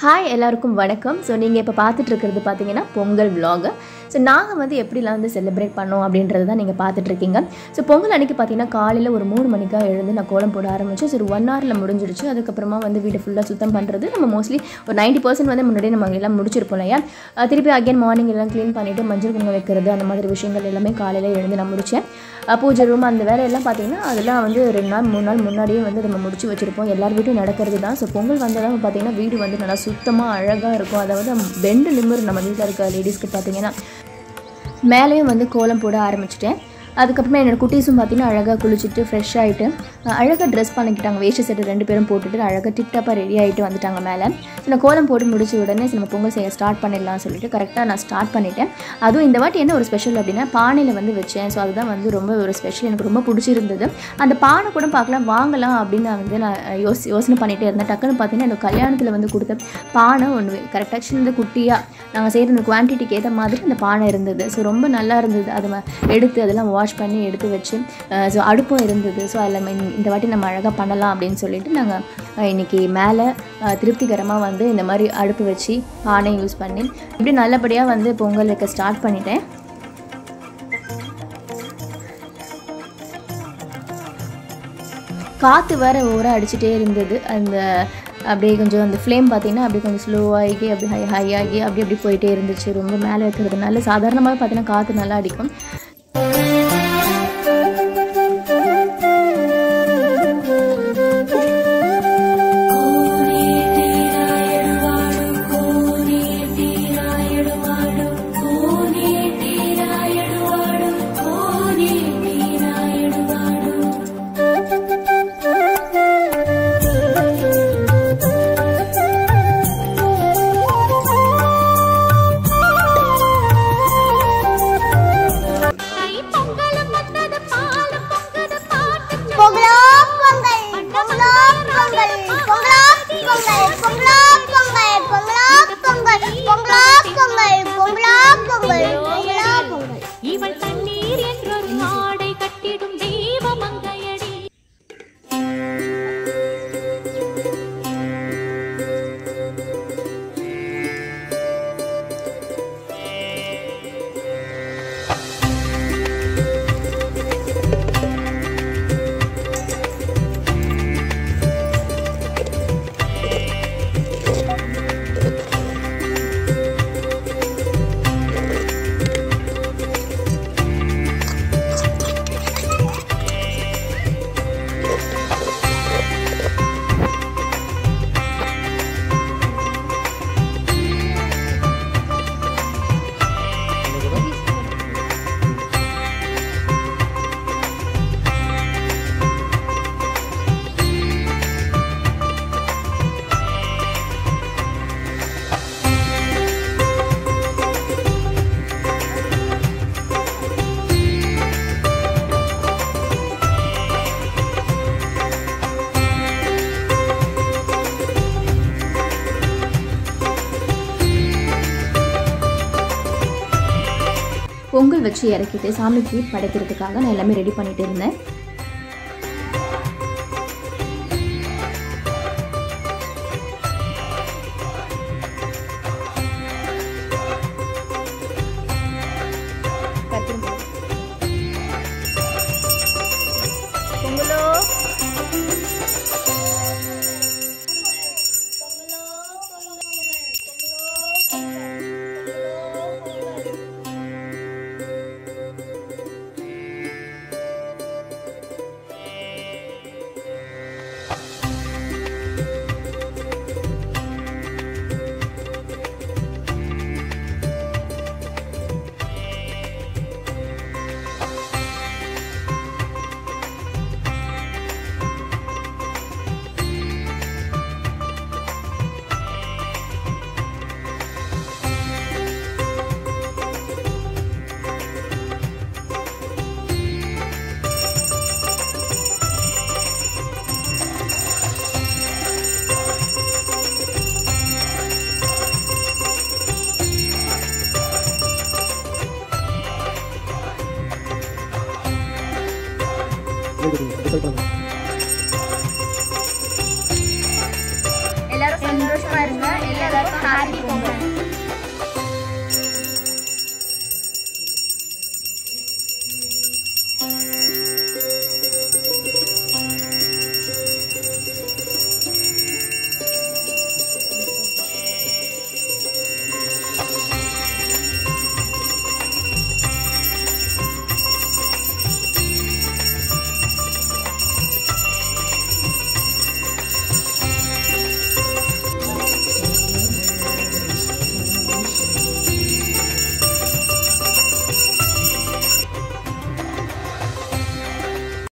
Hi எல்லாருக்கும் வணக்கம். So நீங்கள் இப்போ பார்த்துட்ருக்கிறது பார்த்தீங்கன்னா பொங்கல் விலாக். ஸோ நாங்கள் வந்து எப்படிலாம் வந்து செலிப்ரேட் பண்ணோம் அப்படின்றது தான் நீங்கள் பார்த்துட்ருக்கீங்க. ஸோ பொங்கல் அன்றைக்கி பார்த்தீங்கன்னா காலையில் ஒரு 3 மணிக்காக எழுந்து நான் கோலம் போட ஆரம்பித்தேன். ஸோ ஒரு 1 ஹவரில் முடிஞ்சிடுச்சு. அதுக்கப்புறமா வந்து வீடு ஃபுல்லாக சுத்தம் பண்ணுறது நம்ம மோஸ்ட்லி ஒரு 90% வந்து முன்னாடியே நம்ம எல்லாம் முடிச்சிருப்போம் இல்லையா. திருப்பி அகைன் மார்னிங் எல்லாம் க்ளீன் பண்ணிவிட்டு மஞ்சள் குங்குமம் வைக்கிறது அந்த மாதிரி விஷயங்கள் எல்லாமே காலையில் எழுந்து நான் முடித்தேன். பூஜை ரூம் அந்த வேலையெல்லாம் பார்த்திங்கன்னா அதெல்லாம் வந்து 2 நாள் 3 நாள் முன்னாடியே வந்து நம்ம முடிச்சு வச்சுருப்போம். எல்லார் வீட்டும் நடக்கிறது தான். ஸோ பொங்கல் வந்ததான் பார்த்திங்கன்னா வீடு வந்து நல்லா சுத்தமாக அழகாக இருக்கும். அதாவது பெண்டு நிமிர் நம்ம வீட்டில் இருக்க லேடிஸ்க்கு பார்த்திங்கன்னா மேலேயும் வந்து கோலம் போட ஆரம்பிச்சிட்டேன். அதுக்கப்புறமா என்னோடய குட்டீஸும் பார்த்திங்கன்னா அழகாக குளிச்சுட்டு ஃப்ரெஷ் ஆகிட்டு அழகாக ட்ரெஸ் பண்ணிக்கிட்டாங்க. வேஷ்டி செட்டு 2 பேரும் போட்டுட்டு அழகாக டிப்டாப்பாக ரெடி ஆகிட்டு வந்துட்டாங்க மேலே. நான் கோலம் போட்டு முடிச்ச உடனே நம்ம பொங்கல் செய்ய ஸ்டார்ட் பண்ணிடலாம் சொல்லிட்டு கரெக்டாக நான் ஸ்டார்ட் பண்ணிட்டேன். அதுவும் இந்த வாட்டி என்ன ஒரு ஸ்பெஷல் அப்படின்னா பானையில் வந்து வச்சேன். ஸோ அதுதான் வந்து ரொம்ப ஒரு ஸ்பெஷல். எனக்கு ரொம்ப பிடிச்சிருந்தது. அந்த பானை கூட பார்க்கலாம் வாங்கலாம் அப்படின்னு நான் வந்து யோசனை பண்ணிகிட்டே இருந்தேன். டக்குன்னு பார்த்தீங்கன்னா என்னோட கல்யாணத்தில் வந்து கொடுத்த பானை ஒன்று கரெக்டாக சின்ன குட்டியாக நாங்கள் செய்கிற அந்த குவான்டிட்டிக்கு ஏற்ற மாதிரி அந்த பானை இருந்தது. ஸோ ரொம்ப நல்லா இருந்தது. அதை எடுத்து அதெல்லாம் வாஷ் பண்ணி எடுத்து வச்சு ஸோ அடுப்பும் இருந்தது. ஸோ அதில் இந்த வாட்டி நம்ம அழகாக பண்ணலாம் அப்படின்னு சொல்லிட்டு நாங்கள் இன்றைக்கி மேலே திருப்திகரமாக வந்து இந்த மாதிரி அடுப்பு வச்சு பானை யூஸ் பண்ணி இப்படி நல்லபடியாக வந்து பொங்கல் வைக்க ஸ்டார்ட் பண்ணிட்டேன். காற்று வேறு ஓவராக அடிச்சுட்டே இருந்தது. அந்த அப்படியே கொஞ்சம் அந்த ஃப்ளேம் பார்த்திங்கன்னா அப்படியே கொஞ்சம் ஸ்லோவாகி அப்படி ஹை ஆகி அப்படி போயிட்டே இருந்துச்சு. ரொம்ப மேலே வைக்கிறதுனால சாதாரணமாக பார்த்திங்கன்னா காற்று நல்லா அடிக்கும். பொங்கல் வச்சு இறக்கிட்டு சாமிக்கு படைக்கிறதுக்காக நான் எல்லாமே ரெடி பண்ணிகிட்டு இருந்தேன். இருங்க. எல்லாருக்கும் ஹாப்பி பொங்கல்.